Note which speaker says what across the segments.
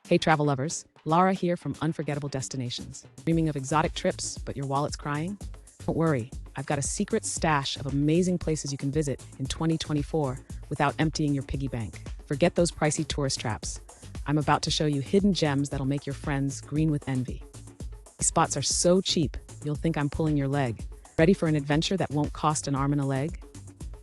Speaker 1: Hey travel lovers, Lara here from Unforgettable Destinations. Dreaming of exotic trips, but your wallet's crying? Don't worry, I've got a secret stash of amazing places you can visit in 2024 without emptying your piggy bank. Forget those pricey tourist traps. I'm about to show you hidden gems that'll make your friends green with envy. These spots are so cheap, you'll think I'm pulling your leg. Ready for an adventure that won't cost an arm and a leg?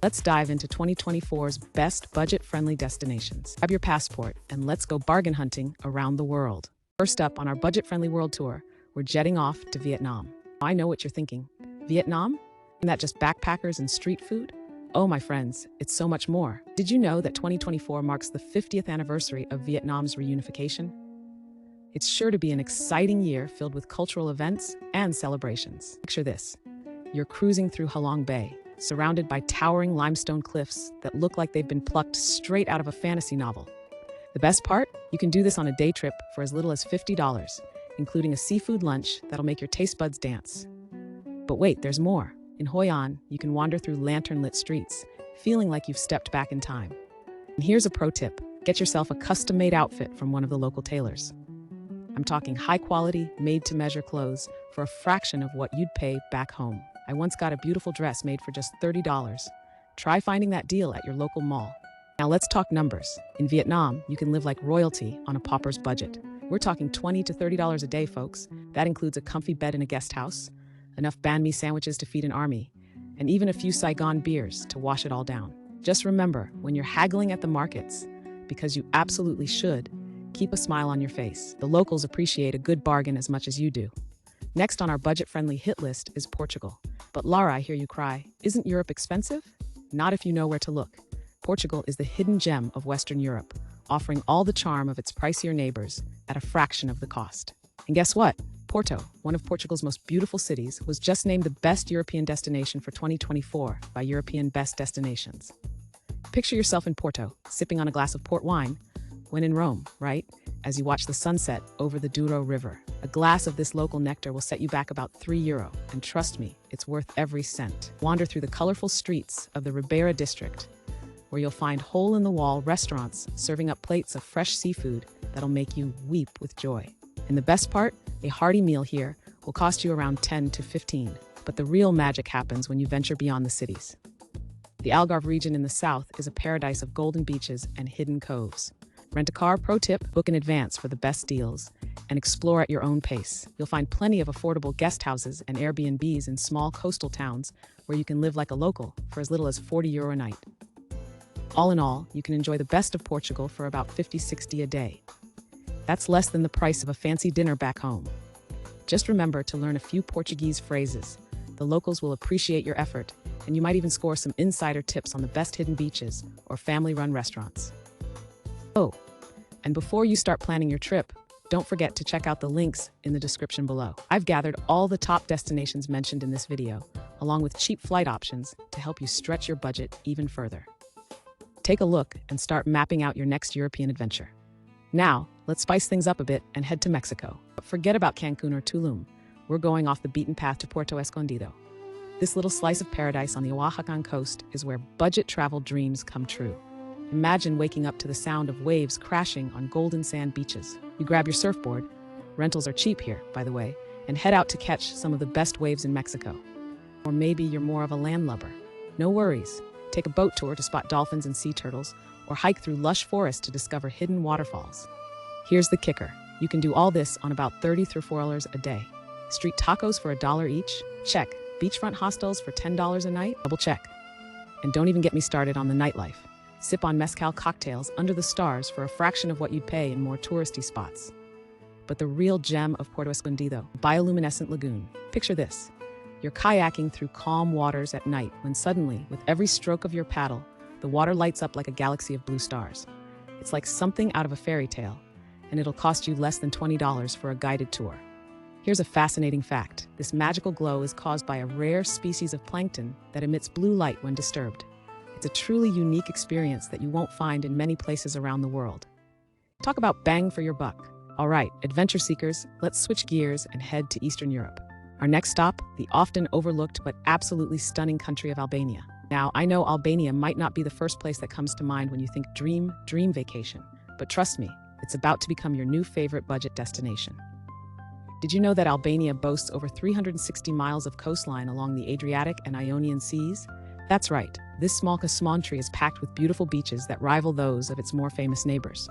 Speaker 1: Let's dive into 2024's best budget-friendly destinations. Grab your passport and let's go bargain hunting around the world. First up on our budget-friendly world tour, we're jetting off to Vietnam. I know what you're thinking. Vietnam? Isn't that just backpackers and street food? Oh, my friends, it's so much more. Did you know that 2024 marks the 50th anniversary of Vietnam's reunification? It's sure to be an exciting year filled with cultural events and celebrations. Picture this. You're cruising through Ha Long Bay, surrounded by towering limestone cliffs that look like they've been plucked straight out of a fantasy novel. The best part? You can do this on a day trip for as little as $50, including a seafood lunch that'll make your taste buds dance. But wait, there's more. In Hoi An, you can wander through lantern-lit streets, feeling like you've stepped back in time. And here's a pro tip. Get yourself a custom-made outfit from one of the local tailors. I'm talking high-quality, made-to-measure clothes for a fraction of what you'd pay back home. I once got a beautiful dress made for just $30. Try finding that deal at your local mall. Now let's talk numbers. In Vietnam, you can live like royalty on a pauper's budget. We're talking $20 to $30 a day, folks. That includes a comfy bed in a guest house, enough banh mi sandwiches to feed an army, and even a few Saigon beers to wash it all down. Just remember, when you're haggling at the markets, because you absolutely should, keep a smile on your face. The locals appreciate a good bargain as much as you do. Next on our budget-friendly hit list is Portugal. But Lara, I hear you cry, isn't Europe expensive? Not if you know where to look. Portugal is the hidden gem of Western Europe, offering all the charm of its pricier neighbors at a fraction of the cost. And guess what? Porto, one of Portugal's most beautiful cities, was just named the best European destination for 2024 by European Best Destinations. Picture yourself in Porto, sipping on a glass of port wine, when in Rome, right? As you watch the sunset over the Douro River. A glass of this local nectar will set you back about €3, and trust me, it's worth every cent. Wander through the colorful streets of the Ribeira district, where you'll find hole-in-the-wall restaurants serving up plates of fresh seafood that'll make you weep with joy. And the best part? A hearty meal here will cost you around 10 to 15, but the real magic happens when you venture beyond the cities. The Algarve region in the south is a paradise of golden beaches and hidden coves. Rent a car, pro tip, book in advance for the best deals, and explore at your own pace. You'll find plenty of affordable guest houses and Airbnbs in small coastal towns where you can live like a local for as little as €40 a night. All in all, you can enjoy the best of Portugal for about $50-60 a day. That's less than the price of a fancy dinner back home. Just remember to learn a few Portuguese phrases. The locals will appreciate your effort, and you might even score some insider tips on the best hidden beaches or family-run restaurants. Oh, and before you start planning your trip, don't forget to check out the links in the description below. I've gathered all the top destinations mentioned in this video, along with cheap flight options to help you stretch your budget even further. Take a look and start mapping out your next European adventure. Now, let's spice things up a bit and head to Mexico. But forget about Cancun or Tulum. We're going off the beaten path to Puerto Escondido. This little slice of paradise on the Oaxacan coast is where budget travel dreams come true. Imagine waking up to the sound of waves crashing on golden sand beaches. You grab your surfboard, rentals are cheap here, by the way, and head out to catch some of the best waves in Mexico. Or maybe you're more of a landlubber. No worries. Take a boat tour to spot dolphins and sea turtles, or hike through lush forests to discover hidden waterfalls. Here's the kicker. You can do all this on about $30 to $40 a day. Street tacos for $1 each? Check. Beachfront hostels for $10 a night? Double check. And don't even get me started on the nightlife. Sip on mezcal cocktails under the stars for a fraction of what you'd pay in more touristy spots. But the real gem of Puerto Escondido, bioluminescent lagoon. Picture this. You're kayaking through calm waters at night when suddenly, with every stroke of your paddle, the water lights up like a galaxy of blue stars. It's like something out of a fairy tale, and it'll cost you less than $20 for a guided tour. Here's a fascinating fact. This magical glow is caused by a rare species of plankton that emits blue light when disturbed. It's a truly unique experience that you won't find in many places around the world. Talk about bang for your buck. All right, adventure seekers, let's switch gears and head to Eastern Europe. Our next stop, the often overlooked but absolutely stunning country of Albania. Now, I know Albania might not be the first place that comes to mind when you think dream vacation, but trust me, It's about to become your new favorite budget destination. Did you know that Albania boasts over 360 miles of coastline along the Adriatic and Ionian Seas? That's right, this small country is packed with beautiful beaches that rival those of its more famous neighbors.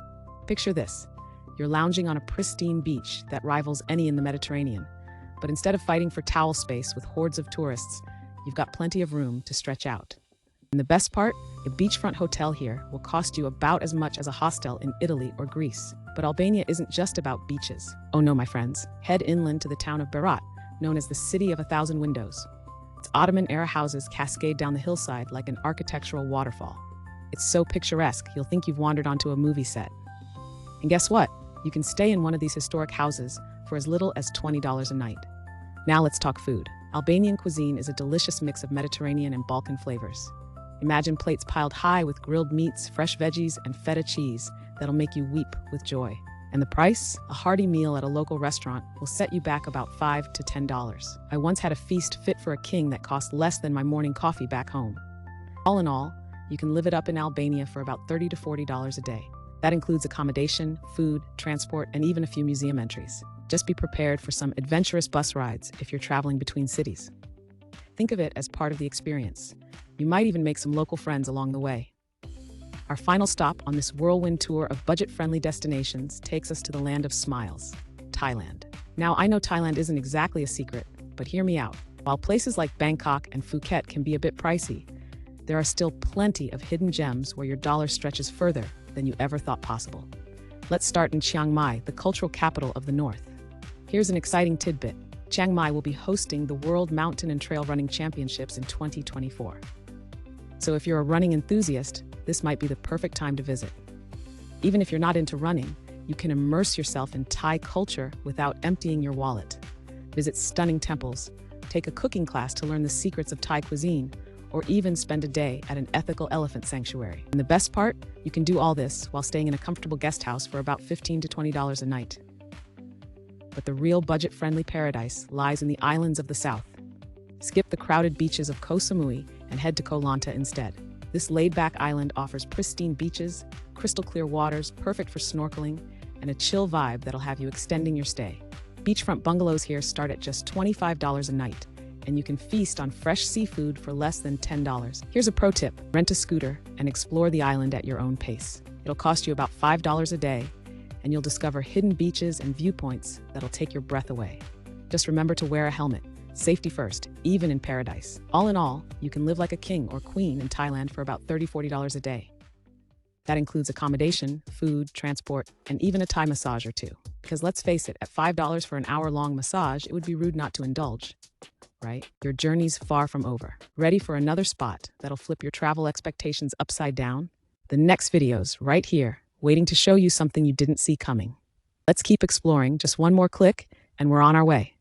Speaker 1: Picture this. You're lounging on a pristine beach that rivals any in the Mediterranean. But instead of fighting for towel space with hordes of tourists, you've got plenty of room to stretch out. And the best part, a beachfront hotel here will cost you about as much as a hostel in Italy or Greece. But Albania isn't just about beaches. Oh no, my friends. Head inland to the town of Berat, known as the City of a Thousand Windows. Its Ottoman-era houses cascade down the hillside like an architectural waterfall. It's so picturesque, you'll think you've wandered onto a movie set. And guess what? You can stay in one of these historic houses for as little as $20 a night. Now let's talk food. Albanian cuisine is a delicious mix of Mediterranean and Balkan flavors. Imagine plates piled high with grilled meats, fresh veggies, and feta cheese that'll make you weep with joy. And the price? A hearty meal at a local restaurant will set you back about $5 to $10. I once had a feast fit for a king that cost less than my morning coffee back home. All in all, you can live it up in Albania for about $30 to $40 a day. That includes accommodation, food, transport, and even a few museum entries. Just be prepared for some adventurous bus rides if you're traveling between cities. Think of it as part of the experience. You might even make some local friends along the way. Our final stop on this whirlwind tour of budget-friendly destinations takes us to the land of smiles, Thailand. Now, I know Thailand isn't exactly a secret, but hear me out. While places like Bangkok and Phuket can be a bit pricey, there are still plenty of hidden gems where your dollar stretches further than you ever thought possible. Let's start in Chiang Mai, the cultural capital of the north. Here's an exciting tidbit. Chiang Mai will be hosting the World Mountain and Trail Running Championships in 2024. So if you're a running enthusiast, this might be the perfect time to visit. Even if you're not into running, you can immerse yourself in Thai culture without emptying your wallet. Visit stunning temples, take a cooking class to learn the secrets of Thai cuisine, or even spend a day at an ethical elephant sanctuary. And the best part, you can do all this while staying in a comfortable guest house for about $15 to $20 a night. But the real budget-friendly paradise lies in the islands of the south. Skip the crowded beaches of Koh Samui and head to Koh Lanta instead. This laid-back island offers pristine beaches, crystal-clear waters perfect for snorkeling, and a chill vibe that'll have you extending your stay. Beachfront bungalows here start at just $25 a night, and you can feast on fresh seafood for less than $10. Here's a pro tip. Rent a scooter and explore the island at your own pace. It'll cost you about $5 a day, and you'll discover hidden beaches and viewpoints that'll take your breath away. Just remember to wear a helmet. Safety first, even in paradise. All in all, you can live like a king or queen in Thailand for about $30 to $40 a day. That includes accommodation, food, transport, and even a Thai massage or two. Because let's face it, at $5 for an hour-long massage, it would be rude not to indulge, right? Your journey's far from over. Ready for another spot that'll flip your travel expectations upside down? The next video's right here, waiting to show you something you didn't see coming. Let's keep exploring. Just one more click, and we're on our way.